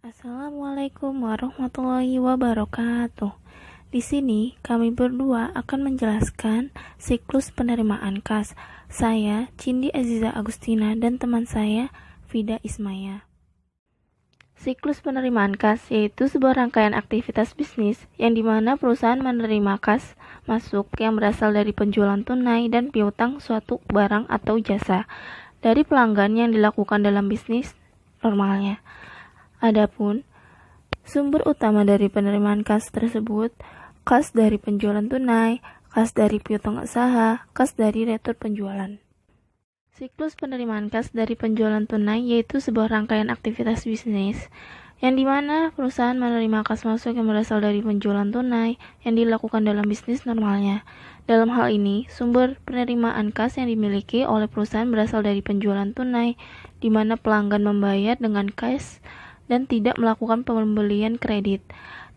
Assalamualaikum warahmatullahi wabarakatuh. Di sini kami berdua akan menjelaskan siklus penerimaan kas. Saya Cindi Aziza Agustina dan teman saya Vida Ismaya. Siklus penerimaan kas yaitu sebuah rangkaian aktivitas bisnis yang dimana perusahaan menerima kas masuk yang berasal dari penjualan tunai dan piutang suatu barang atau jasa dari pelanggan yang dilakukan dalam bisnis normalnya. Adapun sumber utama dari penerimaan kas tersebut, kas dari penjualan tunai, kas dari piutang usaha, kas dari retur penjualan. Siklus penerimaan kas dari penjualan tunai yaitu sebuah rangkaian aktivitas bisnis yang dimana perusahaan menerima kas masuk yang berasal dari penjualan tunai yang dilakukan dalam bisnis normalnya. Dalam hal ini, sumber penerimaan kas yang dimiliki oleh perusahaan berasal dari penjualan tunai, di mana pelanggan membayar dengan cash dan tidak melakukan pembelian kredit.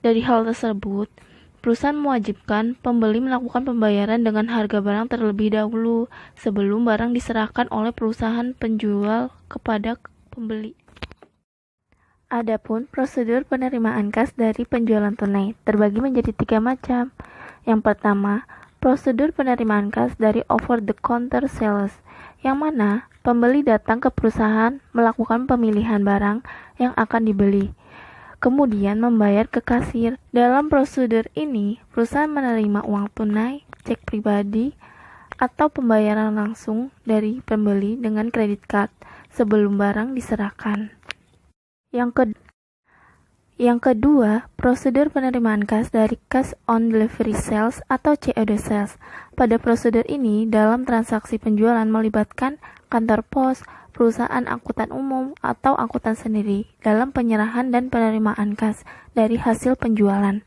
Dari hal tersebut, perusahaan mewajibkan pembeli melakukan pembayaran dengan harga barang terlebih dahulu sebelum barang diserahkan oleh perusahaan penjual kepada pembeli. Adapun prosedur penerimaan kas dari penjualan tunai terbagi menjadi 3 macam. Yang pertama, prosedur penerimaan kas dari over the counter sales, yang mana pembeli datang ke perusahaan melakukan pemilihan barang yang akan dibeli, kemudian membayar ke kasir. Dalam prosedur ini, perusahaan menerima uang tunai, cek pribadi, atau pembayaran langsung dari pembeli dengan kredit card sebelum barang diserahkan. Yang kedua, prosedur penerimaan kas dari Cash on Delivery Sales atau COD Sales. Pada prosedur ini, dalam transaksi penjualan melibatkan kantor pos, perusahaan angkutan umum, atau angkutan sendiri dalam penyerahan dan penerimaan kas dari hasil penjualan.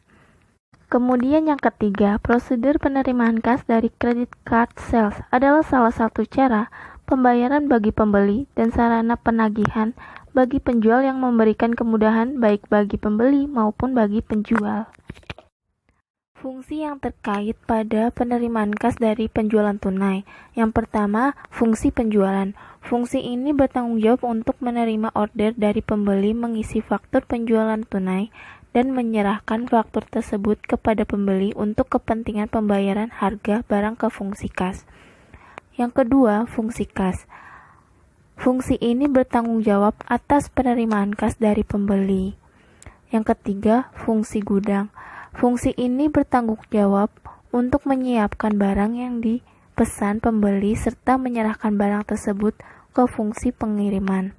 Kemudian yang ketiga, prosedur penerimaan kas dari Credit Card Sales adalah salah satu cara pembayaran bagi pembeli dan sarana penagihan bagi penjual yang memberikan kemudahan baik bagi pembeli maupun bagi penjual. Fungsi yang terkait pada penerimaan kas dari penjualan tunai. Yang pertama, fungsi penjualan. Fungsi ini bertanggung jawab untuk menerima order dari pembeli, mengisi faktur penjualan tunai, dan menyerahkan faktur tersebut kepada pembeli untuk kepentingan pembayaran harga barang ke fungsi kas. Yang kedua, fungsi kas. Fungsi ini bertanggung jawab atas penerimaan kas dari pembeli. Yang ketiga, fungsi gudang. Fungsi ini bertanggung jawab untuk menyiapkan barang yang dipesan pembeli serta menyerahkan barang tersebut ke fungsi pengiriman.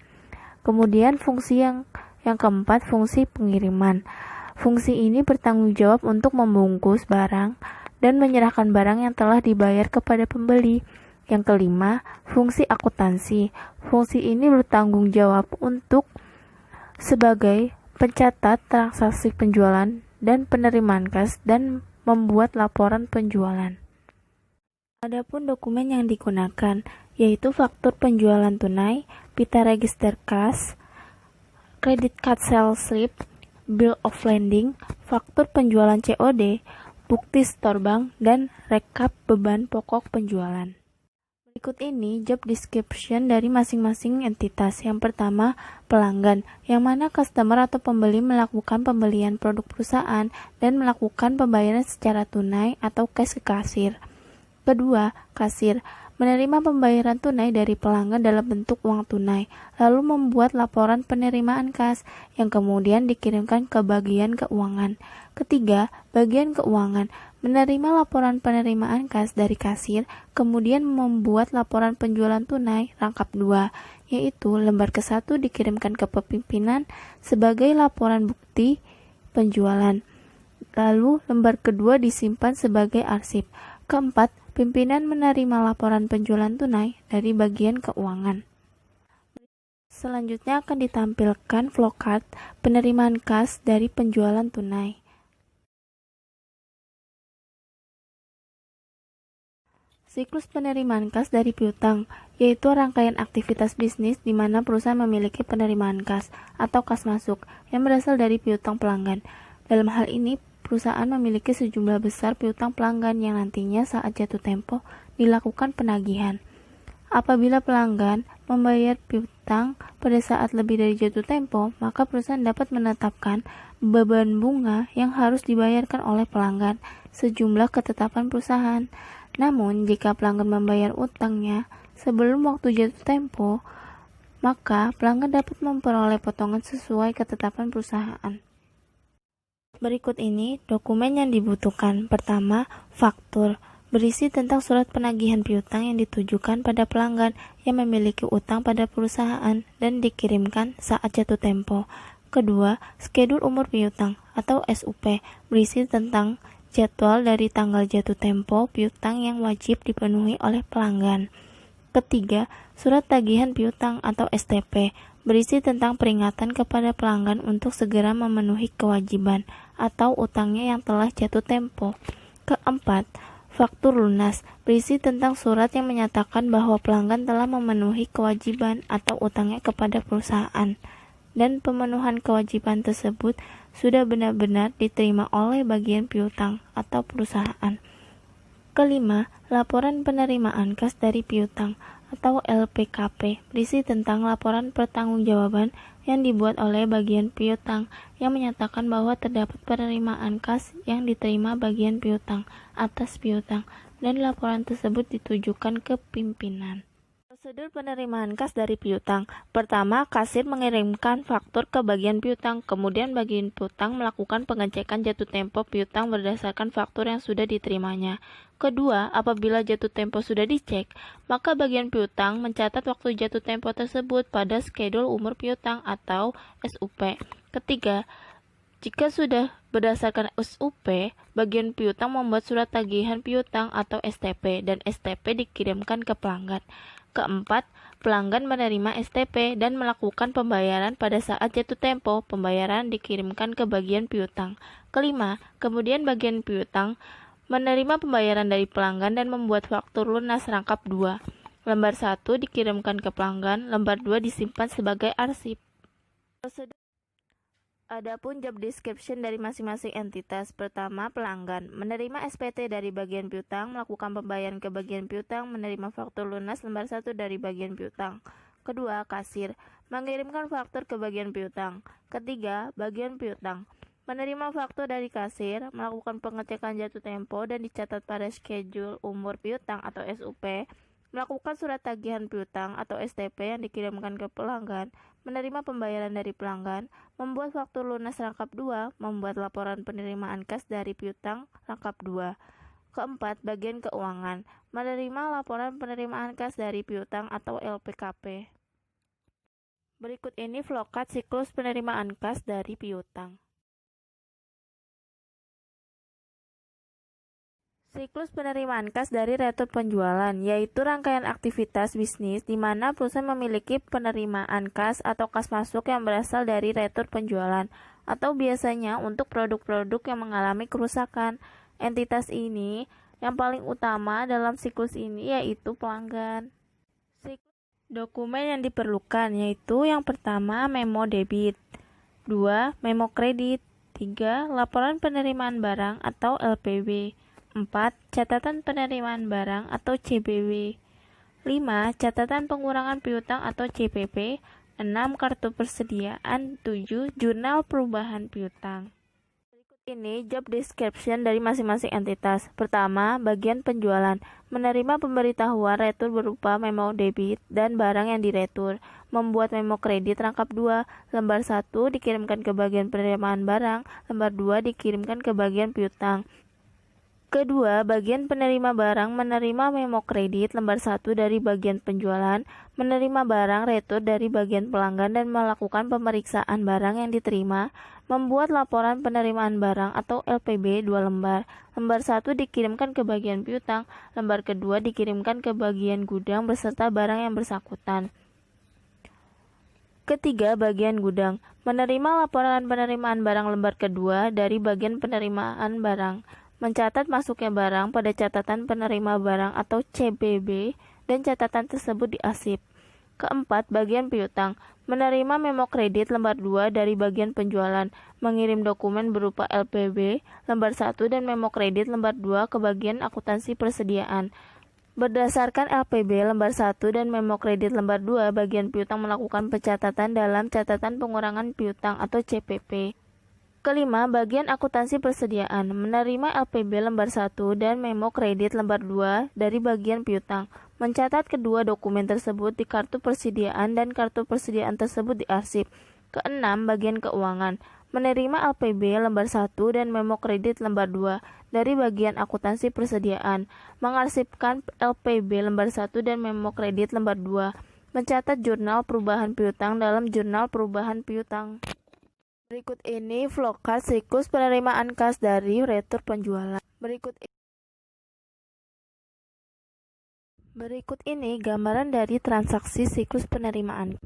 Kemudian fungsi yang keempat, fungsi pengiriman. Fungsi ini bertanggung jawab untuk membungkus barang dan menyerahkan barang yang telah dibayar kepada pembeli. Yang kelima, fungsi akuntansi. Fungsi ini bertanggung jawab untuk sebagai pencatat transaksi penjualan dan penerimaan kas dan membuat laporan penjualan. Adapun dokumen yang digunakan yaitu faktur penjualan tunai, pita register kas, credit card sales slip, bill of lading, faktur penjualan COD, bukti store bank, dan rekap beban pokok penjualan. Berikut ini job description dari masing-masing entitas. Yang pertama, pelanggan, yang mana customer atau pembeli melakukan pembelian produk perusahaan dan melakukan pembayaran secara tunai atau cash ke kasir. Kedua, kasir, menerima pembayaran tunai dari pelanggan dalam bentuk uang tunai, lalu membuat laporan penerimaan kas yang kemudian dikirimkan ke bagian keuangan. Ketiga, bagian keuangan, menerima laporan penerimaan kas dari kasir, kemudian membuat laporan penjualan tunai rangkap 2, yaitu lembar ke-1 dikirimkan ke pimpinan sebagai laporan bukti penjualan, lalu lembar kedua disimpan sebagai arsip. Keempat, pimpinan menerima laporan penjualan tunai dari bagian keuangan. Selanjutnya akan ditampilkan flowchart penerimaan kas dari penjualan tunai. Siklus penerimaan kas dari piutang, yaitu rangkaian aktivitas bisnis di mana perusahaan memiliki penerimaan kas atau kas masuk yang berasal dari piutang pelanggan. Dalam hal ini, perusahaan memiliki sejumlah besar piutang pelanggan yang nantinya saat jatuh tempo dilakukan penagihan. Apabila pelanggan membayar piutang pada saat lebih dari jatuh tempo, maka perusahaan dapat menetapkan beban bunga yang harus dibayarkan oleh pelanggan sejumlah ketetapan perusahaan. Namun, jika pelanggan membayar utangnya sebelum waktu jatuh tempo, maka pelanggan dapat memperoleh potongan sesuai ketetapan perusahaan. Berikut ini dokumen yang dibutuhkan. Pertama, faktur. Berisi tentang surat penagihan piutang yang ditujukan pada pelanggan yang memiliki utang pada perusahaan dan dikirimkan saat jatuh tempo. Kedua, skedul umur piutang atau SUP, berisi tentang jadwal dari tanggal jatuh tempo piutang yang wajib dipenuhi oleh pelanggan. Ketiga, surat tagihan piutang atau STP, berisi tentang peringatan kepada pelanggan untuk segera memenuhi kewajiban atau utangnya yang telah jatuh tempo. Keempat, faktur lunas, berisi tentang surat yang menyatakan bahwa pelanggan telah memenuhi kewajiban atau utangnya kepada perusahaan, dan pemenuhan kewajiban tersebut sudah benar-benar diterima oleh bagian piutang atau perusahaan. Kelima, laporan penerimaan kas dari piutang atau LPKP, berisi tentang laporan pertanggungjawaban yang dibuat oleh bagian piutang yang menyatakan bahwa terdapat penerimaan kas yang diterima bagian piutang atas piutang, dan laporan tersebut ditujukan ke pimpinan. Prosedur penerimaan kas dari piutang. Pertama, kasir mengirimkan faktur ke bagian piutang, kemudian bagian piutang melakukan pengecekan jatuh tempo piutang berdasarkan faktur yang sudah diterimanya. Kedua, apabila jatuh tempo sudah dicek, maka bagian piutang mencatat waktu jatuh tempo tersebut pada skedul umur piutang atau SUP. Ketiga, jika sudah berdasarkan SUP, bagian piutang membuat surat tagihan piutang atau STP, dan STP dikirimkan ke pelanggan. Keempat, pelanggan menerima STP dan melakukan pembayaran pada saat jatuh tempo, pembayaran dikirimkan ke bagian piutang. Kelima, kemudian bagian piutang menerima pembayaran dari pelanggan dan membuat faktur lunas rangkap 2. Lembar 1 dikirimkan ke pelanggan, lembar 2 disimpan sebagai arsip. Adapun job description dari masing-masing entitas. Pertama, pelanggan menerima SPT dari bagian piutang, melakukan pembayaran ke bagian piutang, menerima faktur lunas lembar 1 dari bagian piutang. Kedua, kasir mengirimkan faktur ke bagian piutang. Ketiga, bagian piutang menerima faktur dari kasir, melakukan pengecekan jatuh tempo dan dicatat pada schedule umur piutang atau SUP, melakukan surat tagihan piutang atau STP yang dikirimkan ke pelanggan, menerima pembayaran dari pelanggan, membuat faktur lunas rangkap 2, membuat laporan penerimaan kas dari piutang rangkap 2. Keempat, bagian keuangan, menerima laporan penerimaan kas dari piutang atau LPKP. Berikut ini flowchart siklus penerimaan kas dari piutang. Siklus penerimaan kas dari retur penjualan, yaitu rangkaian aktivitas bisnis di mana perusahaan memiliki penerimaan kas atau kas masuk yang berasal dari retur penjualan, atau biasanya untuk produk-produk yang mengalami kerusakan. Entitas ini yang paling utama dalam siklus ini yaitu pelanggan. Dokumen yang diperlukan yaitu yang pertama memo debit, 2 memo kredit, 3 laporan penerimaan barang atau LPB, 4. Catatan penerimaan barang atau CPB, 5. Catatan pengurangan piutang atau CPP, 6. Kartu persediaan, 7. Jurnal perubahan piutang. Berikut ini job description dari masing-masing entitas. Pertama, bagian penjualan menerima pemberitahuan retur berupa memo debit dan barang yang diretur, membuat memo kredit rangkap 2, lembar 1 dikirimkan ke bagian penerimaan barang, lembar 2 dikirimkan ke bagian piutang. Kedua, bagian penerima barang menerima memo kredit lembar 1 dari bagian penjualan, menerima barang retur dari bagian pelanggan dan melakukan pemeriksaan barang yang diterima, membuat laporan penerimaan barang atau LPB 2 lembar. Lembar 1 dikirimkan ke bagian piutang, lembar kedua dikirimkan ke bagian gudang beserta barang yang bersangkutan. Ketiga, bagian gudang menerima laporan penerimaan barang lembar kedua dari bagian penerimaan barang, mencatat masuknya barang pada catatan penerima barang atau CBB dan catatan tersebut diarsip. Keempat, bagian piutang menerima memo kredit lembar 2 dari bagian penjualan, mengirim dokumen berupa LPB lembar 1 dan memo kredit lembar 2 ke bagian akuntansi persediaan. Berdasarkan LPB lembar 1 dan memo kredit lembar 2, bagian piutang melakukan pencatatan dalam catatan pengurangan piutang atau CPP. Kelima, bagian akuntansi persediaan menerima LPB lembar 1 dan memo kredit lembar 2 dari bagian piutang, mencatat kedua dokumen tersebut di kartu persediaan dan kartu persediaan tersebut diarsip. Keenam, bagian keuangan menerima LPB lembar 1 dan memo kredit lembar 2 dari bagian akuntansi persediaan, mengarsipkan LPB lembar 1 dan memo kredit lembar 2, mencatat jurnal perubahan piutang dalam jurnal perubahan piutang. Berikut ini flowchart siklus penerimaan kas dari retur penjualan. Berikut ini gambaran dari transaksi siklus penerimaan.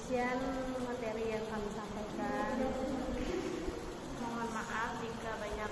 Sekian materi yang kami sampaikan. Mohon maaf jika banyak